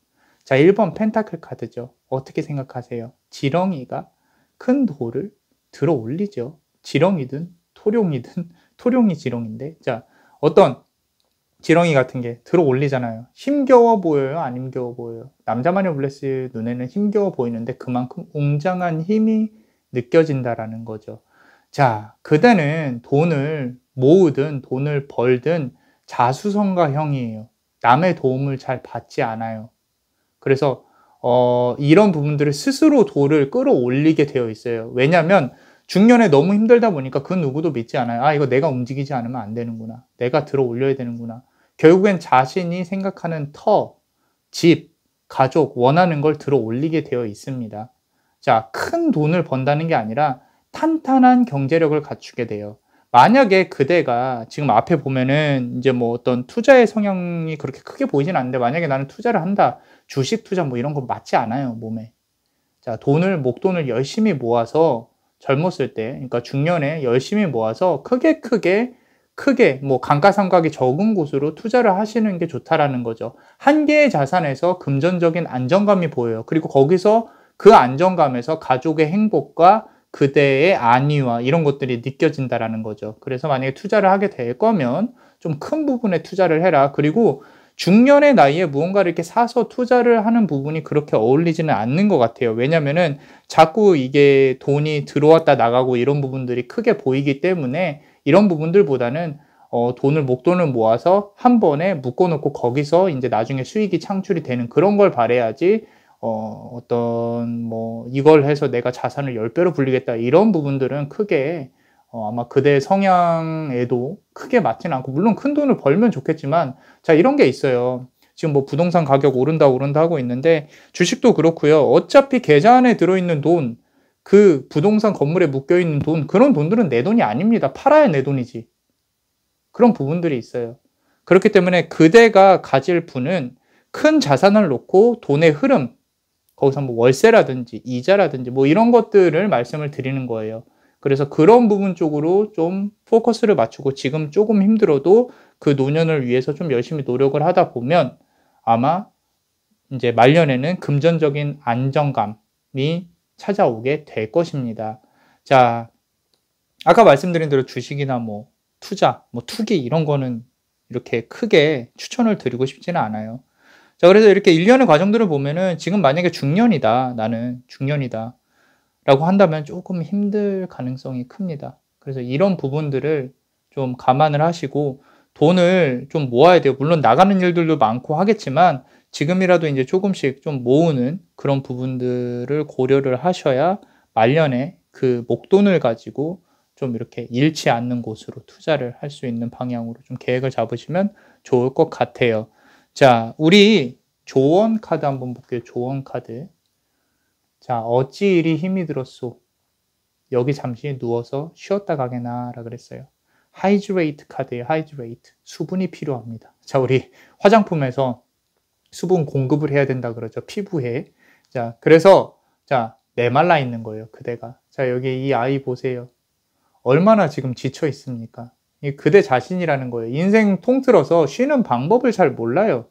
자, 1번 펜타클 카드죠. 어떻게 생각하세요? 지렁이가 큰 돌을 들어 올리죠. 지렁이든 토룡이든 토룡이 지렁인데 자, 어떤 지렁이 같은 게 들어 올리잖아요. 힘겨워 보여요? 안 힘겨워 보여요? 남자마녀 블레스 눈에는 힘겨워 보이는데 그만큼 웅장한 힘이 느껴진다라는 거죠. 자, 그대는 돈을 모으든 돈을 벌든 자수성가형이에요. 남의 도움을 잘 받지 않아요. 그래서 이런 부분들을 스스로 돌을 끌어올리게 되어 있어요. 왜냐하면 중년에 너무 힘들다 보니까 그 누구도 믿지 않아요. 이거 내가 움직이지 않으면 안 되는구나. 내가 들어 올려야 되는구나. 결국엔 자신이 생각하는 터, 집, 가족, 원하는 걸 들어 올리게 되어 있습니다. 자, 큰 돈을 번다는 게 아니라 탄탄한 경제력을 갖추게 돼요. 만약에 그대가 지금 앞에 보면은 이제 뭐 어떤 투자의 성향이 그렇게 크게 보이진 않는데 만약에 나는 투자를 한다. 주식 투자 뭐 이런 거 맞지 않아요, 몸에. 자, 목돈을 열심히 모아서 젊었을 때, 그러니까 중년에 열심히 모아서 크게 뭐 감가상각이 적은 곳으로 투자를 하시는 게 좋다라는 거죠. 한 개의 자산에서 금전적인 안정감이 보여요. 그리고 거기서 그 안정감에서 가족의 행복과 그대의 안위와 이런 것들이 느껴진다라는 거죠. 그래서 만약에 투자를 하게 될 거면 좀 큰 부분에 투자를 해라. 그리고 중년의 나이에 무언가를 이렇게 사서 투자를 하는 부분이 그렇게 어울리지는 않는 것 같아요. 왜냐면은 자꾸 이게 돈이 들어왔다 나가고 이런 부분들이 크게 보이기 때문에 이런 부분들보다는 목돈을 모아서 한 번에 묶어놓고 거기서 이제 나중에 수익이 창출이 되는 그런 걸 바라야지 이걸 해서 내가 자산을 10배로 불리겠다 이런 부분들은 크게 아마 그대의 성향에도 크게 맞지는 않고 물론 큰 돈을 벌면 좋겠지만 자 이런 게 있어요. 지금 뭐 부동산 가격 오른다 하고 있는데 주식도 그렇고요. 어차피 계좌 안에 들어있는 돈, 그 부동산 건물에 묶여있는 돈, 그런 돈들은 내 돈이 아닙니다. 팔아야 내 돈이지. 그런 부분들이 있어요. 그렇기 때문에 그대가 가질 분은 큰 자산을 놓고 돈의 흐름, 거기서 뭐 월세라든지 이자라든지 뭐 이런 것들을 말씀을 드리는 거예요. 그래서 그런 부분 쪽으로 좀 포커스를 맞추고 지금 조금 힘들어도 그 노년을 위해서 좀 열심히 노력을 하다 보면 아마 이제 말년에는 금전적인 안정감이 찾아오게 될 것입니다. 자, 아까 말씀드린 대로 주식이나 뭐 투자, 뭐 투기 이런 거는 이렇게 크게 추천을 드리고 싶지는 않아요. 자, 그래서 이렇게 일련의 과정들을 보면은 지금 만약에 중년이다, 나는 중년이다 라고 한다면 조금 힘들 가능성이 큽니다. 그래서 이런 부분들을 좀 감안을 하시고 돈을 좀 모아야 돼요. 물론 나가는 일들도 많고 하겠지만 지금이라도 이제 조금씩 좀 모으는 그런 부분들을 고려를 하셔야 말년에 그 목돈을 가지고 좀 이렇게 잃지 않는 곳으로 투자를 할 수 있는 방향으로 좀 계획을 잡으시면 좋을 것 같아요. 자, 우리 조언 카드 한번 볼게요. 조언 카드. 자, 어찌 이리 힘이 들었소. 여기 잠시 누워서 쉬었다 가게나 라 그랬어요. 하이드레이트 카드예요. 하이드레이트. 수분이 필요합니다. 자, 우리 화장품에서 수분 공급을 해야 된다 그러죠. 피부에. 자, 그래서 자, 메말라 있는 거예요. 그대가. 자, 여기 이 아이 보세요. 얼마나 지금 지쳐 있습니까? 이 그대 자신이라는 거예요. 인생 통틀어서 쉬는 방법을 잘 몰라요.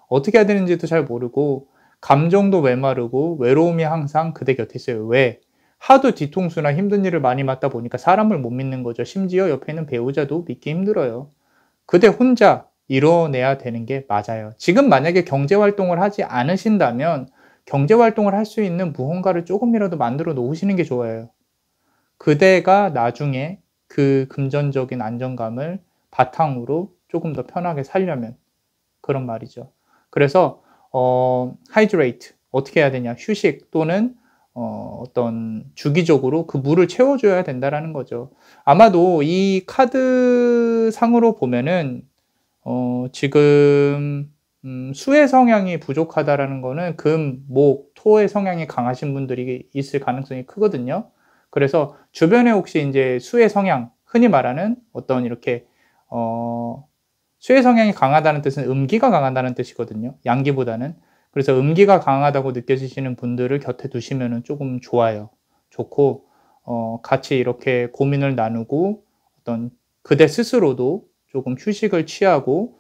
어떻게 해야 되는지도 잘 모르고 감정도 메마르고 외로움이 항상 그대 곁에 있어요. 왜? 하도 뒤통수나 힘든 일을 많이 맞다 보니까 사람을 못 믿는 거죠. 심지어 옆에 있는 배우자도 믿기 힘들어요. 그대 혼자 이뤄내야 되는 게 맞아요. 지금 만약에 경제활동을 하지 않으신다면 경제활동을 할 수 있는 무언가를 조금이라도 만들어 놓으시는 게 좋아요. 그대가 나중에 그 금전적인 안정감을 바탕으로 조금 더 편하게 살려면 그런 말이죠. 그래서 하이드레이트 어떻게 해야 되냐? 휴식 또는 어떤 주기적으로 그 물을 채워줘야 된다라는 거죠. 아마도 이 카드 상으로 보면은 지금 수의 성향이 부족하다라는 거는 금, 목, 토의 성향이 강하신 분들이 있을 가능성이 크거든요. 그래서 주변에 혹시 이제 수의 성향, 흔히 말하는 어떤 이렇게 수의 성향이 강하다는 뜻은 음기가 강하다는 뜻이거든요. 양기보다는. 그래서 음기가 강하다고 느껴지시는 분들을 곁에 두시면 조금 좋아요. 좋고 같이 이렇게 고민을 나누고 어떤 그대 스스로도 조금 휴식을 취하고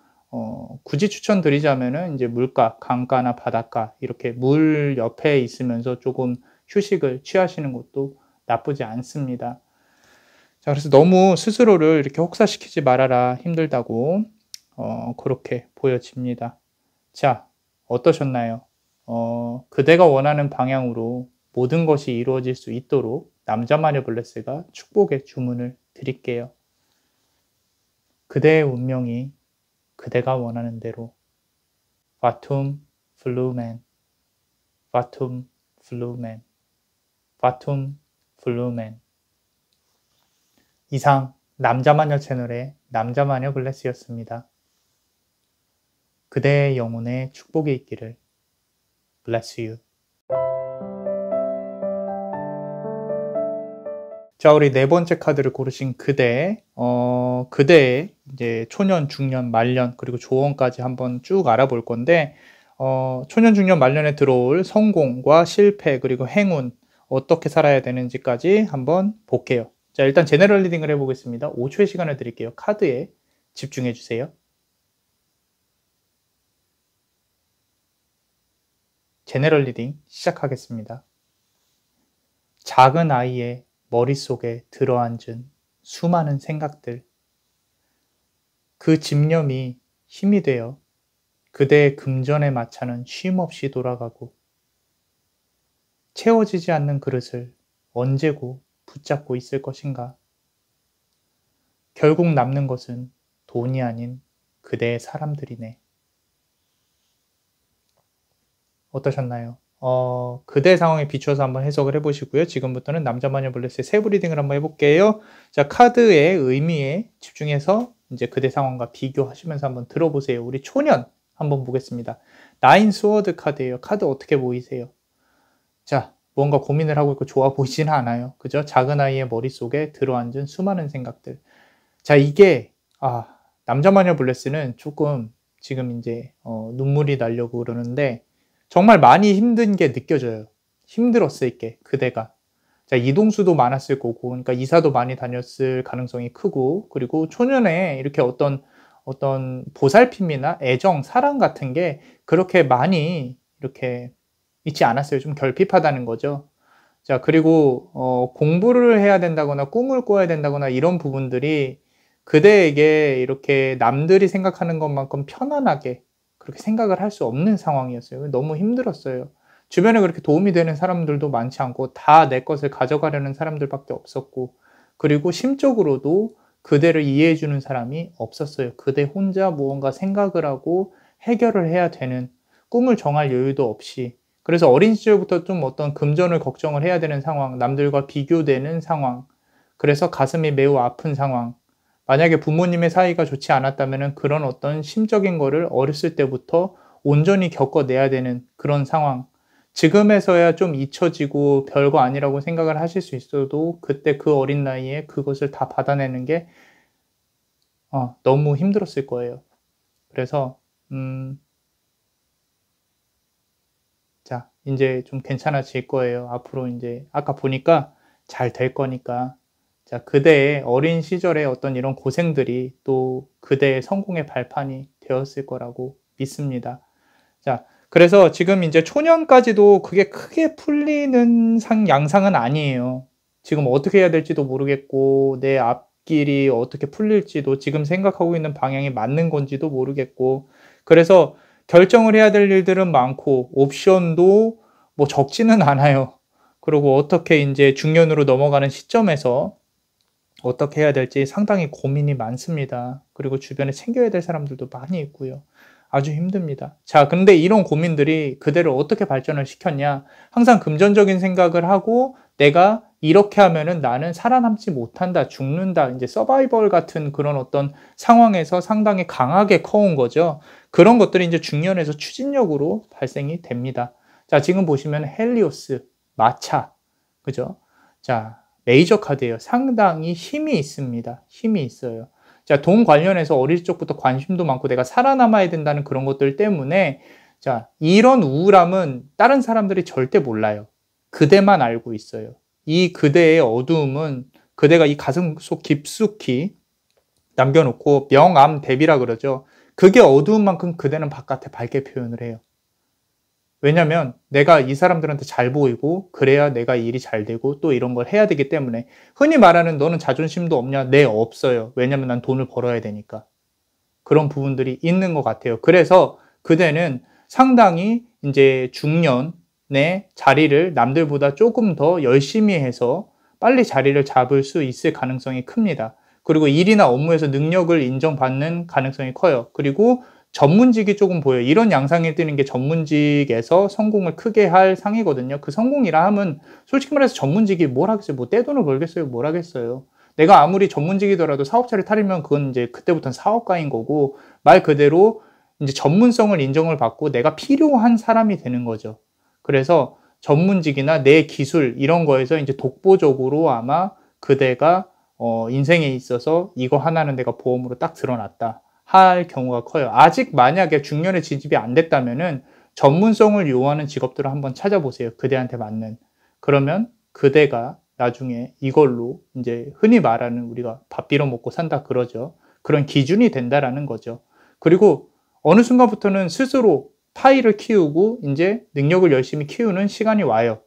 굳이 추천드리자면은 이제 물가, 강가나 바닷가 이렇게 물 옆에 있으면서 조금 휴식을 취하시는 것도 나쁘지 않습니다. 자, 그래서 너무 스스로를 이렇게 혹사시키지 말아라 힘들다고 그렇게 보여집니다. 자, 어떠셨나요? 그대가 원하는 방향으로 모든 것이 이루어질 수 있도록 남자마녀 블레스가 축복의 주문을 드릴게요. 그대의 운명이 그대가 원하는 대로 바툼 플루멘, 바툼 플루멘, 바툼 플루멘. 이상 남자마녀 채널의 남자마녀 블레스였습니다. 그대의 영혼에 축복이 있기를. Bless you. 자, 우리 네 번째 카드를 고르신 그대, 그대의 이제 초년, 중년, 말년, 그리고 조언까지 한번 쭉 알아볼 건데, 초년, 중년, 말년에 들어올 성공과 실패, 그리고 행운, 어떻게 살아야 되는지까지 한번 볼게요. 자, 일단 제너럴 리딩을 해보겠습니다. 5초의 시간을 드릴게요. 카드에 집중해 주세요. 제너럴 리딩 시작하겠습니다. 작은 아이의 머릿속에 들어앉은 수많은 생각들, 그 집념이 힘이 되어 그대의 금전의 마차는 쉼없이 돌아가고 채워지지 않는 그릇을 언제고 붙잡고 있을 것인가? 결국 남는 것은 돈이 아닌 그대의 사람들이네. 어떠셨나요? 그대 상황에 비추어서 한번 해석을 해보시고요. 지금부터는 남자마녀 블레스의 세부 리딩을 한번 해볼게요. 자, 카드의 의미에 집중해서 이제 그대 상황과 비교하시면서 한번 들어보세요. 우리 초년, 한번 보겠습니다. 나인 스워드 카드예요. 카드 어떻게 보이세요? 자, 뭔가 고민을 하고 있고 좋아 보이지는 않아요. 그죠? 작은 아이의 머릿속에 들어앉은 수많은 생각들. 자, 이게 남자 마녀 블레스는 조금 지금 이제 눈물이 나려고 그러는데 정말 많이 힘든 게 느껴져요. 힘들었을 게 그대가. 자, 이동수도 많았을 거고, 그러니까 이사도 많이 다녔을 가능성이 크고, 그리고 초년에 이렇게 어떤 보살핌이나 애정, 사랑 같은 게 그렇게 많이 이렇게 있지 않았어요. 좀 결핍하다는 거죠. 자, 그리고 공부를 해야 된다거나 꿈을 꿔야 된다거나 이런 부분들이 그대에게 이렇게 남들이 생각하는 것만큼 편안하게 그렇게 생각을 할 수 없는 상황이었어요. 너무 힘들었어요. 주변에 그렇게 도움이 되는 사람들도 많지 않고 다 내 것을 가져가려는 사람들밖에 없었고, 그리고 심적으로도 그대를 이해해 주는 사람이 없었어요. 그대 혼자 무언가 생각을 하고 해결을 해야 되는, 꿈을 정할 여유도 없이. 그래서 어린 시절부터 좀 어떤 금전을 걱정을 해야 되는 상황, 남들과 비교되는 상황, 그래서 가슴이 매우 아픈 상황. 만약에 부모님의 사이가 좋지 않았다면 그런 어떤 심적인 거를 어렸을 때부터 온전히 겪어내야 되는 그런 상황. 지금에서야 좀 잊혀지고 별거 아니라고 생각을 하실 수 있어도 그때 그 어린 나이에 그것을 다 받아내는 게 너무 힘들었을 거예요. 그래서 자, 이제 좀 괜찮아질 거예요. 앞으로 이제 아까 보니까 잘 될 거니까. 자, 그대의 어린 시절의 어떤 이런 고생들이 또 그대의 성공의 발판이 되었을 거라고 믿습니다. 자, 그래서 지금 이제 초년까지도 그게 크게 풀리는 양상은 아니에요. 지금 어떻게 해야 될지도 모르겠고, 내 앞길이 어떻게 풀릴지도, 지금 생각하고 있는 방향이 맞는 건지도 모르겠고, 그래서 결정을 해야 될 일들은 많고, 옵션도 뭐 적지는 않아요. 그리고 어떻게 이제 중년으로 넘어가는 시점에서 어떻게 해야 될지 상당히 고민이 많습니다. 그리고 주변에 챙겨야 될 사람들도 많이 있고요. 아주 힘듭니다. 자, 근데 이런 고민들이 그대를 어떻게 발전을 시켰냐? 항상 금전적인 생각을 하고 내가 이렇게 하면은 나는 살아남지 못한다, 죽는다, 이제 서바이벌 같은 그런 어떤 상황에서 상당히 강하게 커온 거죠. 그런 것들이 이제 중년에서 추진력으로 발생이 됩니다. 자, 지금 보시면 헬리오스, 마차, 그죠? 자, 메이저 카드예요. 상당히 힘이 있습니다. 힘이 있어요. 자, 돈 관련해서 어릴 적부터 관심도 많고 내가 살아남아야 된다는 그런 것들 때문에 자, 이런 우울함은 다른 사람들이 절대 몰라요. 그대만 알고 있어요. 이 그대의 어두움은 그대가 이 가슴 속 깊숙이 남겨놓고 명암대비라 그러죠. 그게 어두운 만큼 그대는 바깥에 밝게 표현을 해요. 왜냐면 내가 이 사람들한테 잘 보이고 그래야 내가 일이 잘 되고 또 이런 걸 해야 되기 때문에. 흔히 말하는 너는 자존심도 없냐? 네, 없어요. 왜냐면 난 돈을 벌어야 되니까. 그런 부분들이 있는 것 같아요. 그래서 그대는 상당히 이제 중년의 자리를 남들보다 조금 더 열심히 해서 빨리 자리를 잡을 수 있을 가능성이 큽니다. 그리고 일이나 업무에서 능력을 인정받는 가능성이 커요. 그리고 전문직이 조금 보여요. 이런 양상이 뜨는 게 전문직에서 성공을 크게 할 상이거든요. 그 성공이라 함은 솔직히 말해서 전문직이 뭘 하겠어요? 뭐 떼돈을 벌겠어요? 뭘 하겠어요? 내가 아무리 전문직이더라도 사업자를 차리면 그건 이제 그때부터는 사업가인 거고 말 그대로 이제 전문성을 인정을 받고 내가 필요한 사람이 되는 거죠. 그래서 전문직이나 내 기술 이런 거에서 이제 독보적으로 아마 그대가 인생에 있어서 이거 하나는 내가 보험으로 딱 드러났다 할 경우가 커요. 아직 만약에 중년에 진입이 안 됐다면은 전문성을 요하는 직업들을 한번 찾아보세요. 그대한테 맞는. 그러면 그대가 나중에 이걸로 이제 흔히 말하는 우리가 밥 빌어 먹고 산다 그러죠. 그런 기준이 된다라는 거죠. 그리고 어느 순간부터는 스스로 파이를 키우고 이제 능력을 열심히 키우는 시간이 와요.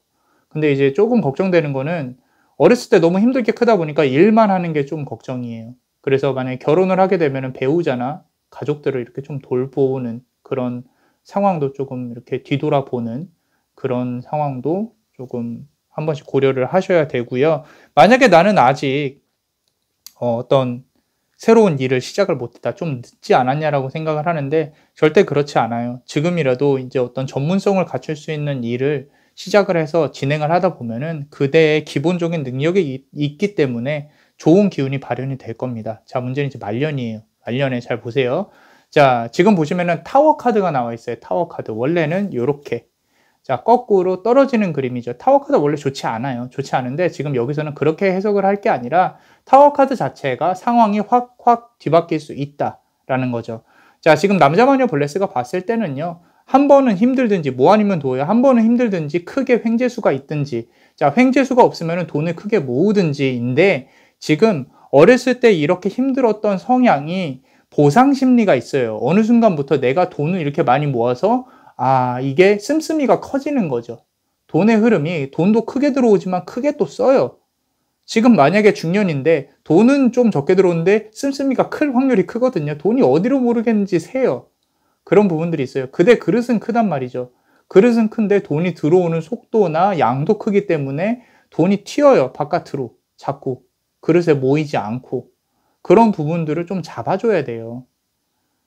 근데 이제 조금 걱정되는 거는 어렸을 때 너무 힘들게 크다 보니까 일만 하는 게 좀 걱정이에요. 그래서 만약에 결혼을 하게 되면 배우자나 가족들을 이렇게 좀 돌보는 그런 상황도 조금 이렇게 뒤돌아보는 그런 상황도 조금 한 번씩 고려를 하셔야 되고요. 만약에 나는 아직 어떤 새로운 일을 시작을 못했다, 좀 늦지 않았냐라고 생각을 하는데 절대 그렇지 않아요. 지금이라도 이제 어떤 전문성을 갖출 수 있는 일을 시작을 해서 진행을 하다 보면은 그대의 기본적인 능력이 있기 때문에 좋은 기운이 발현이 될 겁니다. 자, 문제는 이제 말년이에요. 말년에 잘 보세요. 자, 지금 보시면은 타워 카드가 나와 있어요. 타워 카드. 원래는 요렇게. 자, 거꾸로 떨어지는 그림이죠. 타워 카드 원래 좋지 않아요. 좋지 않은데 지금 여기서는 그렇게 해석을 할 게 아니라 타워 카드 자체가 상황이 확 뒤바뀔 수 있다라는 거죠. 자, 지금 남자 마녀 블레스가 봤을 때는요. 한 번은 힘들든지 뭐 아니면 도예요. 한 번은 힘들든지 크게 횡재수가 있든지, 자, 횡재수가 없으면 돈을 크게 모으든지인데, 지금 어렸을 때 이렇게 힘들었던 성향이 보상 심리가 있어요. 어느 순간부터 내가 돈을 이렇게 많이 모아서 이게 씀씀이가 커지는 거죠. 돈의 흐름이, 돈도 크게 들어오지만 크게 또 써요. 지금 만약에 중년인데 돈은 좀 적게 들어오는데 씀씀이가 클 확률이 크거든요. 돈이 어디로 모르겠는지 새요. 그런 부분들이 있어요. 그대 그릇은 크단 말이죠. 그릇은 큰데 돈이 들어오는 속도나 양도 크기 때문에 돈이 튀어요. 바깥으로. 자꾸. 그릇에 모이지 않고. 그런 부분들을 좀 잡아줘야 돼요.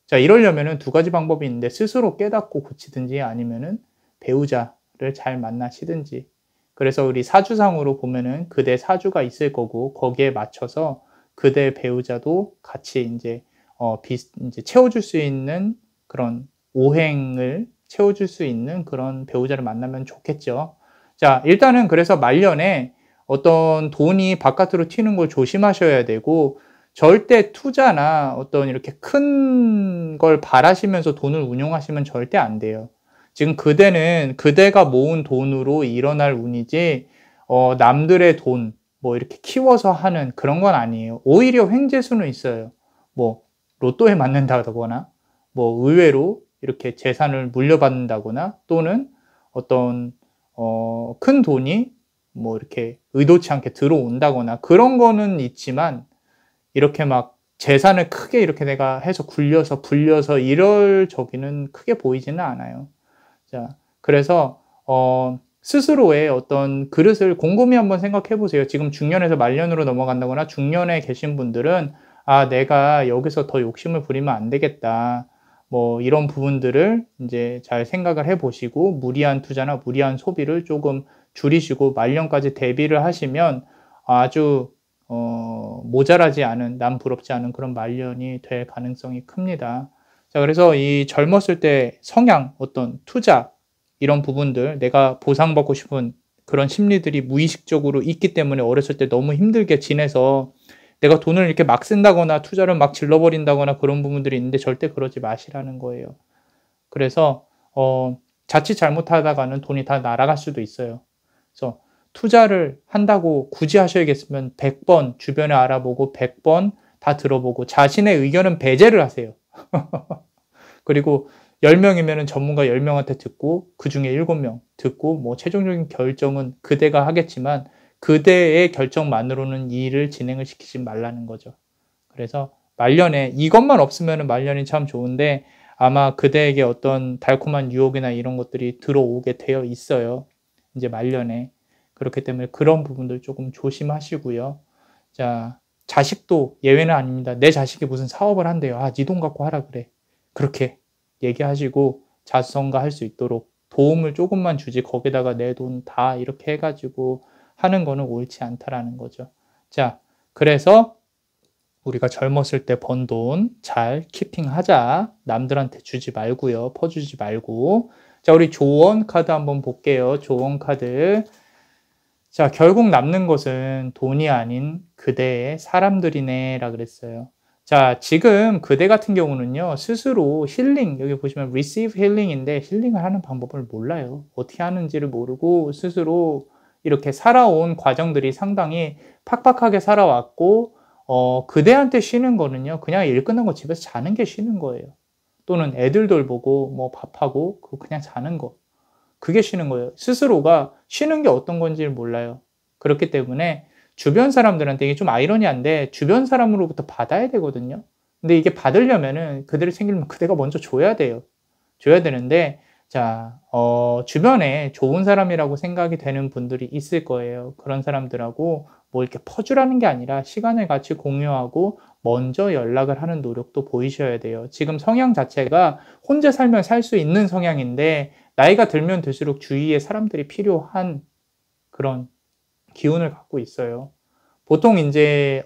자, 이러려면은 두 가지 방법이 있는데, 스스로 깨닫고 고치든지 아니면은 배우자를 잘 만나시든지. 그래서 우리 사주상으로 보면은 그대 사주가 있을 거고, 거기에 맞춰서 그대 배우자도 같이 이제 채워줄 수 있는 그런 오행을 채워줄 수 있는 그런 배우자를 만나면 좋겠죠. 자, 일단은 그래서 말년에 어떤 돈이 바깥으로 튀는 걸 조심하셔야 되고, 절대 투자나 어떤 이렇게 큰 걸 바라시면서 돈을 운용하시면 절대 안 돼요. 지금 그대는 그대가 모은 돈으로 일어날 운이지, 남들의 돈, 뭐 이렇게 키워서 하는 그런 건 아니에요. 오히려 횡재수는 있어요. 뭐, 로또에 맞는다거나, 뭐, 의외로 이렇게 재산을 물려받는다거나, 또는 어떤, 큰 돈이 뭐 이렇게 의도치 않게 들어온다거나, 그런 거는 있지만, 이렇게 막 재산을 크게 이렇게 내가 해서 굴려서 불려서 이럴 저기는 크게 보이지는 않아요. 자, 그래서 스스로의 어떤 그릇을 곰곰이 한번 생각해 보세요. 지금 중년에서 말년으로 넘어간다거나 중년에 계신 분들은 내가 여기서 더 욕심을 부리면 안 되겠다. 뭐 이런 부분들을 이제 잘 생각을 해 보시고 무리한 투자나 무리한 소비를 조금 줄이시고 말년까지 대비를 하시면 아주 모자라지 않은, 남 부럽지 않은 그런 말년이 될 가능성이 큽니다. 자, 그래서 이 젊었을 때 성향, 어떤 투자, 이런 부분들, 내가 보상받고 싶은 그런 심리들이 무의식적으로 있기 때문에 어렸을 때 너무 힘들게 지내서 내가 돈을 이렇게 막 쓴다거나 투자를 막 질러버린다거나 그런 부분들이 있는데 절대 그러지 마시라는 거예요. 그래서 자칫 잘못하다가는 돈이 다 날아갈 수도 있어요. 그래서 투자를 한다고 굳이 하셔야겠으면 100번 주변에 알아보고 100번 다 들어보고 자신의 의견은 배제를 하세요. 그리고 10명이면 전문가 10명한테 듣고 그중에 7명 듣고 뭐 최종적인 결정은 그대가 하겠지만 그대의 결정만으로는 이 일을 진행을 시키지 말라는 거죠. 그래서 말년에 이것만 없으면 말년이 참 좋은데 아마 그대에게 어떤 달콤한 유혹이나 이런 것들이 들어오게 되어 있어요. 이제 말년에. 그렇기 때문에 그런 부분들 조금 조심하시고요. 자, 자식도 예외는 아닙니다. 내 자식이 무슨 사업을 한대요. 네 돈 갖고 하라 그래. 그렇게 얘기하시고 자수성가할 수 있도록 도움을 조금만 주지 거기다가 내 돈 다 이렇게 해가지고 하는 거는 옳지 않다라는 거죠. 자, 그래서 우리가 젊었을 때 번 돈 잘 키핑하자. 남들한테 주지 말고요. 퍼주지 말고. 자, 우리 조언 카드 한번 볼게요. 조언 카드. 자, 결국 남는 것은 돈이 아닌 그대의 사람들이네 라 그랬어요. 자, 지금 그대 같은 경우는요, 스스로 힐링, 여기 보시면 receive healing인데 힐링을 하는 방법을 몰라요. 어떻게 하는지를 모르고 스스로 이렇게 살아온 과정들이 상당히 팍팍하게 살아왔고, 그대한테 쉬는 거는요, 그냥 일 끝난 거 집에서 자는 게 쉬는 거예요. 또는 애들 돌보고, 뭐 밥하고, 그냥 자는 거. 그게 쉬는 거예요. 스스로가 쉬는 게 어떤 건지를 몰라요. 그렇기 때문에 주변 사람들한테 이게 좀 아이러니한데 주변 사람으로부터 받아야 되거든요. 근데 이게 받으려면은 그대를 챙기려면 그대가 먼저 줘야 돼요. 줘야 되는데 자, 주변에 좋은 사람이라고 생각이 되는 분들이 있을 거예요. 그런 사람들하고 뭐 이렇게 퍼주라는 게 아니라 시간을 같이 공유하고 먼저 연락을 하는 노력도 보이셔야 돼요. 지금 성향 자체가 혼자 살면 살 수 있는 성향인데 나이가 들면 들수록 주위에 사람들이 필요한 그런 기운을 갖고 있어요. 보통 이제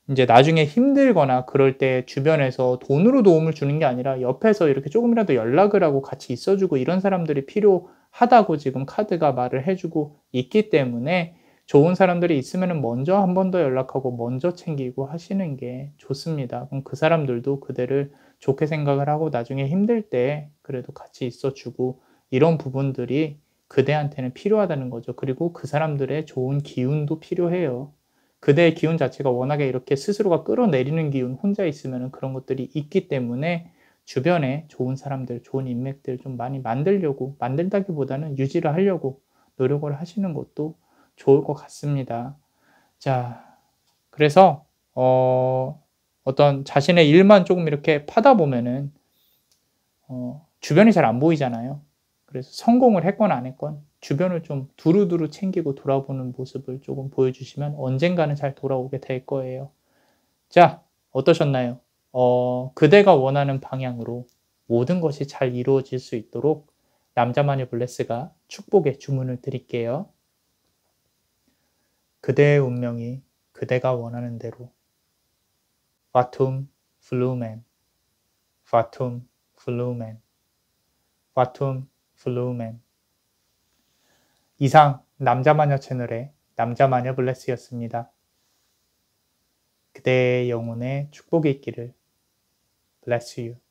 이제 나중에 힘들거나 그럴 때 주변에서 돈으로 도움을 주는 게 아니라 옆에서 이렇게 조금이라도 연락을 하고 같이 있어 주고 이런 사람들이 필요하다고 지금 카드가 말을 해 주고 있기 때문에 좋은 사람들이 있으면은 먼저 한 번 더 연락하고 먼저 챙기고 하시는 게 좋습니다. 그럼 그 사람들도 그대를 좋게 생각을 하고 나중에 힘들 때 그래도 같이 있어 주고 이런 부분들이 그대한테는 필요하다는 거죠. 그리고 그 사람들의 좋은 기운도 필요해요. 그대의 기운 자체가 워낙에 이렇게 스스로가 끌어내리는 기운 혼자 있으면은 그런 것들이 있기 때문에 주변에 좋은 사람들, 좋은 인맥들 좀 많이 만들려고 만들다기보다는 유지를 하려고 노력을 하시는 것도 좋을 것 같습니다. 자, 그래서 어떤 자신의 일만 조금 이렇게 파다 보면은 주변이 잘 안 보이잖아요. 그래서 성공을 했건 안 했건 주변을 좀 두루두루 챙기고 돌아보는 모습을 조금 보여주시면 언젠가는 잘 돌아오게 될 거예요. 자, 어떠셨나요? 그대가 원하는 방향으로 모든 것이 잘 이루어질 수 있도록 남자마녀 블레스가 축복의 주문을 드릴게요. 그대의 운명이 그대가 원하는 대로 파툼 플루멘 파툼 플루멘 파툼 플루멘. 이상 남자마녀 채널의 남자마녀 블레스였습니다. 그대의 영혼에 축복이 있기를. Bless you.